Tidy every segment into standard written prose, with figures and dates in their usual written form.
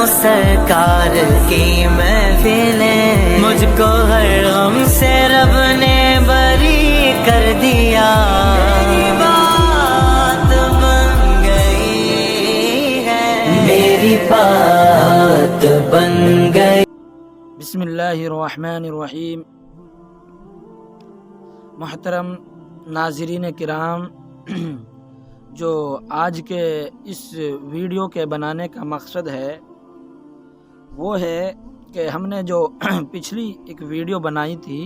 سرکار کی محفلیں، مجھ کو ہر غم سے رب نے بری کر دیا، میری بات بن گئی ہے، میری بات بن گئی۔ بسم اللہ الرحمن الرحیم۔ محترم ناظرین کرام، جو آج کے اس ویڈیو کے بنانے کا مقصد ہے وہ ہے کہ ہم نے جو پچھلی ایک ویڈیو بنائی تھی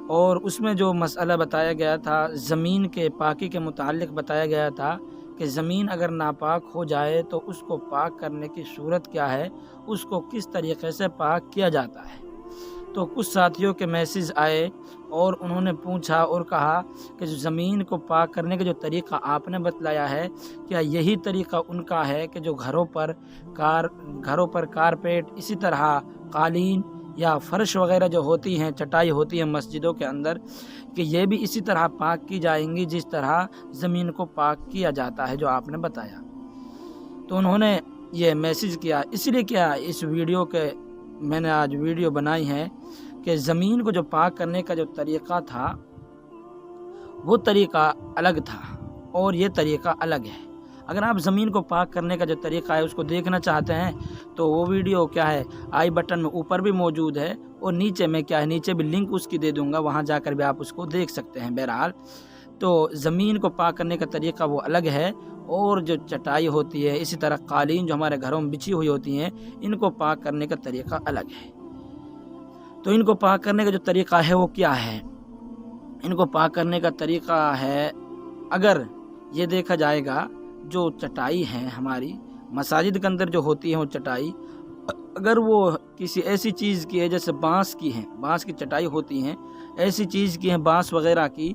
اور اس میں جو مسئلہ بتایا گیا تھا زمین کے پاکی کے متعلق بتایا گیا تھا کہ زمین اگر ناپاک ہو جائے تو اس کو پاک کرنے کی صورت کیا ہے، اس کو کس طریقے سے پاک کیا جاتا ہے۔ تو کچھ ساتھیوں کے میسیج آئے اور انہوں نے پوچھا اور کہا کہ زمین کو پاک کرنے کا جو طریقہ آپ نے بتلایا ہے، کیا یہی طریقہ ان کا ہے کہ جو گھروں پر کارپیٹ، اسی طرح قالین یا فرش وغیرہ جو ہوتی ہیں، چٹائی ہوتی ہیں مسجدوں کے اندر، کہ یہ بھی اسی طرح پاک کی جائیں گی جس طرح زمین کو پاک کیا جاتا ہے جو آپ نے بتایا۔ تو انہوں نے یہ میسیج کیا، اس لیے کیا اس ویڈیو کے میں نے آج ویڈیو بنائی ہے کہ زمین کو جو پاک کرنے کا جو طریقہ تھا وہ طریقہ الگ تھا اور یہ طریقہ الگ ہے۔ اگر آپ زمین کو پاک کرنے کا جو طریقہ ہے اس کو دیکھنا چاہتے ہیں تو وہ ویڈیو کیا ہے آئی بٹن میں اوپر بھی موجود ہے اور نیچے میں کیا ہے نیچے بھی لنک اس کی دے دوں گا، وہاں جا کر بھی آپ اس کو دیکھ سکتے ہیں۔ بہرحال تو زمین کو پاک کرنے کا طریقہ وہ الگ ہے، اور جو چٹائی ہوتی ہے اسی طرح قالین جو ہمارے گھروں میں بچھی ہوئی ہوتی ہیں ان کو پاک کرنے کا طریقہ الگ ہے۔ تو ان کو پاک کرنے کا جو طریقہ ہے وہ کیا ہے؟ ان کو پاک کرنے کا طریقہ ہے، اگر یہ دیکھا جائے گا جو چٹائی ہیں ہماری مساجد کے اندر جو ہوتی ہے وہ چٹائی، اگر وہ کسی ایسی چیز کی ہے جیسے بانس کی ہیں، بانس کی چٹائی ہوتی ہیں، ایسی چیز کی ہیں بانس وغیرہ کی،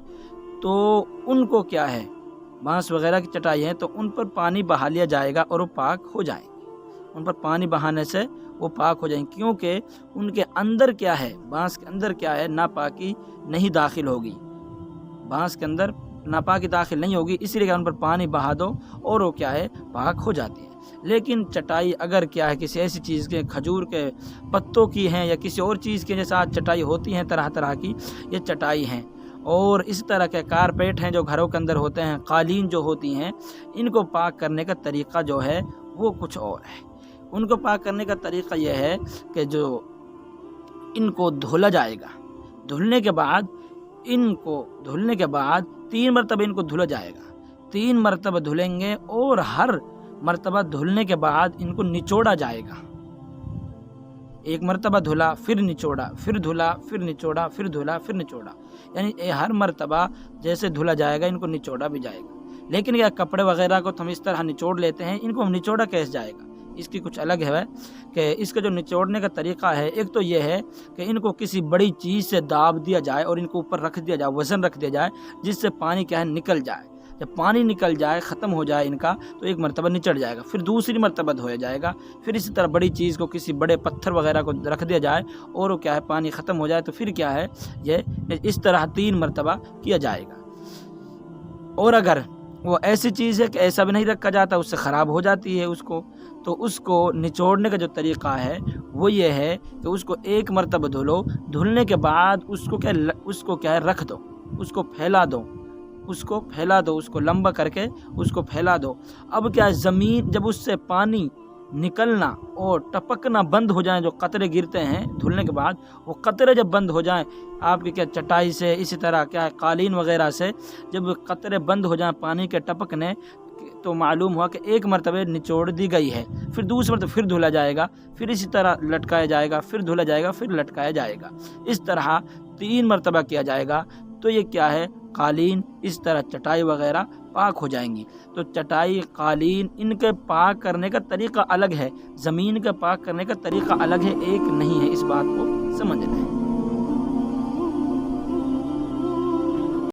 تو ان کو کیا ہے بانس وغیرہ کی چٹائی ہے تو ان پر پانی بہا لیا جائے گا اور وہ پاک ہو جائیں گے۔ ان پر پانی بہانے سے وہ پاک ہو جائیں گے، کیونکہ ان کے اندر کیا ہے، بانس کے اندر کیا ہے ناپاکی نہیں داخل ہوگی، بانس کے اندر ناپاکی داخل نہیں ہوگی، اسی لیے ان پر پانی بہا دو اور وہ کیا ہے پاک ہو جاتی ہے۔ لیکن چٹائی اگر کیا ہے کسی ایسی چیز کے کھجور کے پتوں کی ہیں یا کسی اور چیز کی، جیسے آج چٹائی ہوتی ہیں طرح طرح کی، یہ چٹائی ہیں، اور اس طرح کے کارپیٹ ہیں جو گھروں کے اندر ہوتے ہیں، قالین جو ہوتی ہیں، ان کو پاک کرنے کا طریقہ جو ہے وہ کچھ اور ہے۔ ان کو پاک کرنے کا طریقہ یہ ہے کہ جو ان کو دھولا جائے گا، دھلنے کے بعد 3 مرتبہ ان کو دھلا جائے گا، 3 مرتبہ دھلیں گے، اور ہر مرتبہ دھلنے کے بعد ان کو نچوڑا جائے گا۔ ایک مرتبہ دھلا، پھر نچوڑا، پھر دھلا، پھر نچوڑا، پھر دھلا، پھر نچوڑا، یعنی ہر مرتبہ جیسے دھلا جائے گا ان کو نچوڑا بھی جائے گا۔ لیکن یہ کپڑے وغیرہ کو ہم اس طرح نچوڑ لیتے ہیں، ان کو ہم نچوڑا کیسے جائے گا، اس کی کچھ الگ ہے کہ اس کا جو نچوڑنے کا طریقہ ہے، ایک تو یہ ہے کہ ان کو کسی بڑی چیز سے داب دیا جائے اور ان کو اوپر رکھ دیا جائے، وزن رکھ دیا جائے، جس سے پانی کیا ہے نکل جائے۔ جب پانی نکل جائے، ختم ہو جائے ان کا، تو ایک مرتبہ نچڑ جائے گا، پھر دوسری مرتبہ دھویا جائے گا، پھر اسی طرح بڑی چیز کو کسی بڑے پتھر وغیرہ کو رکھ دیا جائے اور وہ کیا ہے پانی ختم ہو جائے، تو پھر کیا ہے یہ اس طرح 3 مرتبہ کیا جائے گا۔ اور اگر وہ ایسی چیز ہے کہ ایسا بھی نہیں رکھا جاتا، اس سے خراب ہو جاتی ہے تو اس کو نچوڑنے کا جو طریقہ ہے وہ یہ ہے کہ اس کو 1 مرتبہ دھلو، دھلنے کے بعد اس کو کیا ہے رکھ دو، اس کو پھیلا دو، اس کو لمبا کر کے اس کو پھیلا دو۔ اب کیا ہے زمین جب اس سے پانی نکلنا اور ٹپکنا بند ہو جائیں، جو قطرے گرتے ہیں دھلنے کے بعد، وہ قطرے جب بند ہو جائیں آپ کی کیا چٹائی سے، اسی طرح کیا ہے قالین وغیرہ سے، جب قطرے بند ہو جائیں پانی کے ٹپکنے، تو معلوم ہوا کہ 1 مرتبہ نچوڑ دی گئی ہے، پھر دوسری مرتبہ پھر دھلا جائے گا، پھر اسی طرح لٹکایا جائے گا، پھر دھلا جائے گا، پھر لٹکایا جائے گا، اس طرح 3 مرتبہ کیا جائے گا۔ تو یہ کیا ہے قالین، اس طرح چٹائی وغیرہ پاک ہو جائیں گی۔ تو چٹائی، قالین، ان کے پاک کرنے کا طریقہ الگ ہے، زمین کے پاک کرنے کا طریقہ الگ ہے، ایک نہیں ہے، اس بات کو سمجھ لیں۔